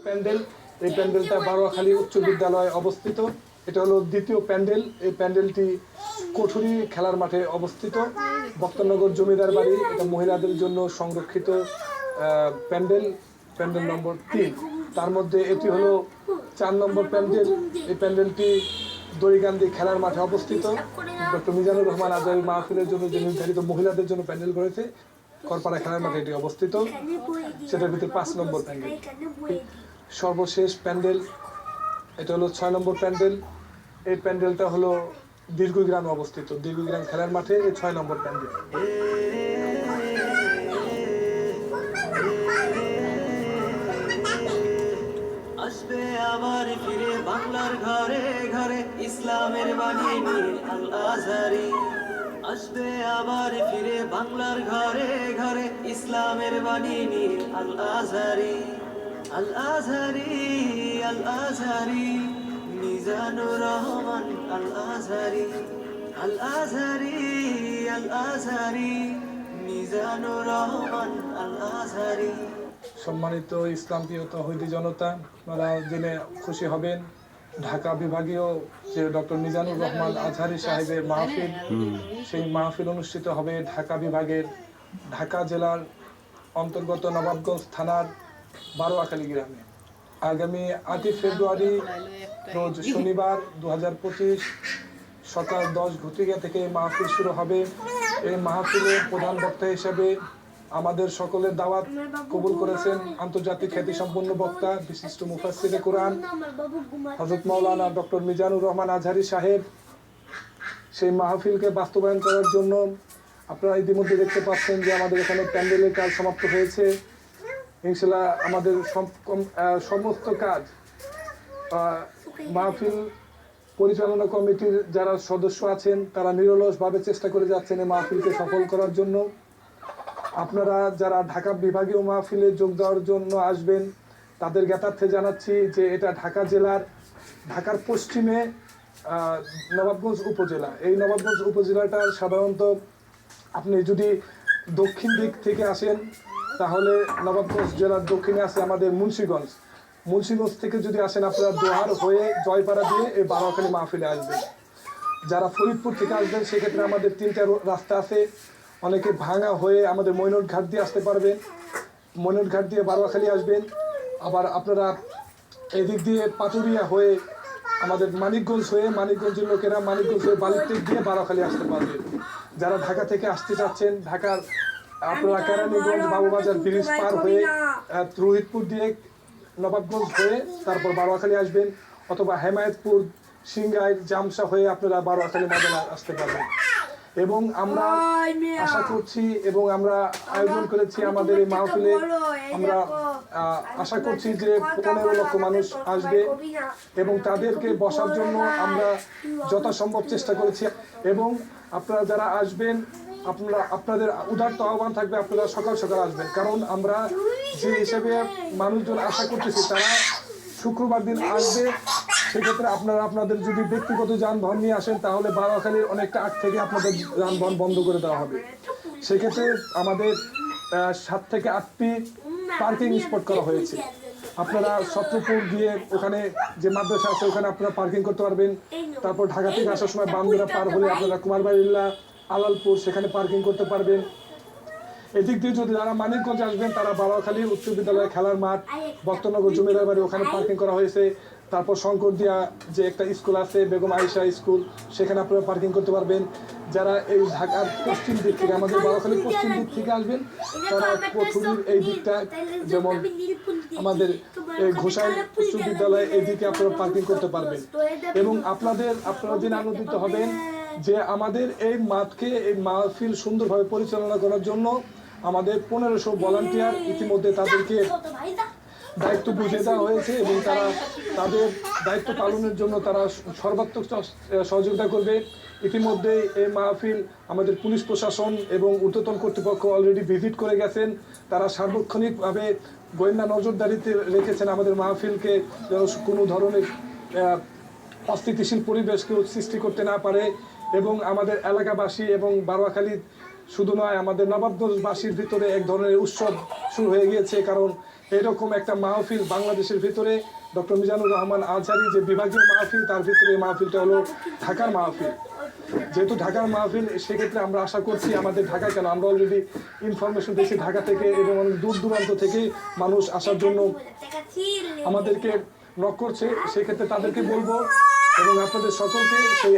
প্যান্ডেল, এই প্যান্ডেলটা বারোয়াখালী উচ্চ বিদ্যালয়ে অবস্থিত। এটা হলো দ্বিতীয় প্যান্ডেল। এই প্যান্ডেলটি কোঠুরি খেলার মাঠে অবস্থিত। বক্তনগর জমিদার বাড়ি, এটা মহিলাদের জন্য সংরক্ষিত প্যান্ডেল, প্যান্ডেল নম্বর 3। তার মধ্যে এটি হলো 4 নম্বর প্যান্ডেল। এই প্যান্ডেলটি দড়িকান্দি খেলার মাঠে অবস্থিত। ডক্টর মিজানুর রহমান আজহারী মাহফিলের জন্য যে নির্ধারিত মহিলাদের জন্য প্যান্ডেল করেছে, করপাড়া খেলার মাঠে এটি অবস্থিত। সেটার ভিতরে 5 নম্বর প্যান্ডেল। সর্বশেষ প্যান্ডেল, এটা হলো 6 নম্বর প্যান্ডেল। এই প্যান্ডেলটা হলো দীর্ঘগ্রামে অবস্থিত। দীর্ঘগ্রাম খেলার মাঠে এই 6 নম্বর প্যান্ডেল। আসবে আবার ফিরে বাংলার ঘরে ঘরে ইসলামের বাণী নিয়ে আল আজহারি। আসবে আবার ফিরে বাংলার ঘরে ঘরে ইসলামের বাণী নিয়ে আল আজহারি। আল আজহারি, আল আজহারি, মিজানুর রহমান আল আজহারি। আল আজহারি, আল আজহারি, মিজানুর রহমান আল আজহারি। সম্মানিত ইসলামপ্রিয় তৌহিদি জনতা, আপনারা জেনে খুশি হবেন, ঢাকা বিভাগীয় যে ডক্টর মিজানুর রহমান আজহারী সাহেবের মাহফিল, সেই মাহফিল অনুষ্ঠিত হবে ঢাকা বিভাগের ঢাকা জেলার অন্তর্গত নবাবগঞ্জ থানার বারোয়াখালী গ্রামে। আগামী 8 ফেব্রুয়ারি রোজ শনিবার 2025 সকাল 10 ঘটিকা থেকে মাহফিল শুরু হবে। এই মাহফিলের প্রধান বক্তা হিসেবে আমাদের সকলের দাওয়াত কবুল করেছেন আন্তর্জাতিক খ্যাতিসম্পন্ন বক্তা, বিশিষ্ট মুফাসসিরে কোরআন হযরত মাওলানা ডক্টর মিজানুর রহমান আজহারী সাহেব। সেই মাহফিলকে বাস্তবায়ন করার জন্য আপনারা ইতিমধ্যে দেখতে পাচ্ছেন যে আমাদের এখানে প্যান্ডেলের কাজ সমাপ্ত হয়েছে। ইনশাআল্লাহ আমাদের সমস্ত কাজ মাহফিল পরিচালনা কমিটির যারা সদস্য আছেন তারা নিরলসভাবে চেষ্টা করে যাচ্ছেন এই মাহফিলকে সফল করার জন্য। আপনারা যারা ঢাকা বিভাগীয় মাহফিলে যোগ দেওয়ার জন্য আসবেন তাদের জ্ঞাতার্থে জানাচ্ছি যে এটা ঢাকা জেলার ঢাকার পশ্চিমে নবাবগঞ্জ উপজেলা। এই নবাবগঞ্জ উপজেলাটা সাধারণত আপনি যদি দক্ষিণ দিক থেকে আসেন তাহলে নবাবগঞ্জ জেলার দক্ষিণে আছে আমাদের মুন্সিগঞ্জ। মুন্সিগঞ্জ থেকে যদি আসেন আপনারা দোহার হয়ে জয়পাড়া দিয়ে এই বারোয়াখালী মাহফিলে আসবেন। যারা ফরিদপুর থেকে আসবেন সেক্ষেত্রে আমাদের 3টা রাস্তা আছে। অনেকে ভাঙা হয়ে আমাদের মৈনট ঘাট দিয়ে আসতে পারবেন, মৈনট ঘাট দিয়ে বারোয়াখালী আসবেন। আবার আপনারা এদিক দিয়ে পাটুরিয়া হয়ে আমাদের মানিকগঞ্জ হয়ে, মানিকগঞ্জের লোকেরা মানিকগঞ্জ হয়ে বালিতেক দিয়ে বারোয়াখালী আসতে পারবেন। যারা ঢাকা থেকে আসতে চাচ্ছেন ঢাকার আপনারা কেরানীগঞ্জ বাবুবাজার ব্রিজ পার হয়ে রোহিতপুর দিয়ে নবাবগঞ্জ হয়ে তারপর বারোয়াখালী আসবেন, অথবা হেমায়েতপুর সিংগাই জামসা হয়ে আপনারা বারোয়াখালী ময়দানে আসতে পারবেন। এবং আমরা আশা করছি এবং আমরা আয়োজন করেছি আমাদের এই মাহফিলে, আমরা আশা করছি যে 15 লক্ষ মানুষ আসবে এবং তাদেরকে বসার জন্য আমরা যথাসম্ভব চেষ্টা করেছি। এবং আপনারা যারা আসবেন আপনাদের উদারত আহ্বান থাকবে আপনারা সকাল সকাল আসবেন, কারণ আমরা যে হিসেবে মানুষজন আশা করতেছি তারা শুক্রবার দিন আসবে। সেক্ষেত্রে আপনারা আপনাদের যদি ব্যক্তিগত যানবাহন নিয়ে আসেন তাহলে বারোয়াখালীর অনেকটা আগ থেকে আপনাদের যানবাহন বন্ধ করে দেওয়া হবে। সেক্ষেত্রে আমাদের 7 থেকে 8টি পার্কিং স্পট করা হয়েছে। আপনারা সত্যপুর গিয়ে ওখানে যে মাদ্রাসা আছে ওখানে আপনারা পার্কিং করতে পারবেন। তারপর ঢাকা থেকে আসার সময় বান্দরা পার হলে আপনারা কুমারবাড়িল্লা, আলালপুর সেখানে পার্কিং করতে পারবেন। এদিক দিয়ে যদি যারা মানিকগঞ্জ আসবেন তারা বারোয়াখালী উচ্চ বিদ্যালয় খেলার মাঠ, বক্তনগর জমিদার বাড়ি ওখানে পার্কিং করা হয়েছে। তারপর শঙ্করদিয়া যে একটা স্কুল আছে বেগম আয়েশা স্কুল, সেখানে আপনারা পার্কিং করতে পারবেন। যারা এই ঢাকার পশ্চিম দিক থেকে আমাদের বারোয়াখালীর পশ্চিম দিক থেকে আসবেন তারা কোঠুরির এই দিকটা, যেমন আমাদের এই ঘোষাল উচ্চ বিদ্যালয় এই দিকে আপনারা পার্কিং করতে পারবেন। এবং আপনারা দিন আনন্দিত হবেন যে আমাদের এই মাঠকে এই মাহফিল সুন্দরভাবে পরিচালনা করার জন্য আমাদের 1500 ভলান্টিয়ার ইতিমধ্যে তাদেরকে দায়িত্ব বুঝিয়ে দেওয়া হয়েছে এবং তারা তাদের দায়িত্ব পালনের জন্য তারা সর্বাত্মক সহযোগিতা করবে। ইতিমধ্যে এই মাহফিল আমাদের পুলিশ প্রশাসন এবং ঊর্ধ্বতন কর্তৃপক্ষ অলরেডি ভিজিট করে গেছেন। তারা সার্বক্ষণিকভাবে গোয়েন্দা নজরদারিতে রেখেছেন আমাদের মাহফিলকে যেন কোনো ধরনের অস্থিতিশীল পরিবেশ কেউ সৃষ্টি করতে না পারে। এবং আমাদের এলাকাবাসী এবং বারোয়াখালী শুধু নয়, আমাদের নবাবগঞ্জবাসীর ভিতরে এক ধরনের উৎসব শুরু হয়ে গিয়েছে, কারণ এরকম একটা মাহফিল বাংলাদেশের ভিতরে ডক্টর মিজানুর রহমান আজহারী যে বিভাগীয় মাহফিল, তার ভিতরে এই মাহফিলটা হলো ঢাকার মাহফিল। যেহেতু ঢাকার মাহফিল, সেক্ষেত্রে আমরা আশা করছি আমাদের ঢাকা কেন, আমরা অলরেডি ইনফরমেশন পেয়েছি ঢাকা থেকে এবং অনেক দূর দূরান্ত থেকে মানুষ আসার জন্য আমাদেরকে নক করছে। সেক্ষেত্রে তাদেরকে বলবো এবং আপনাদের সকলকে সেই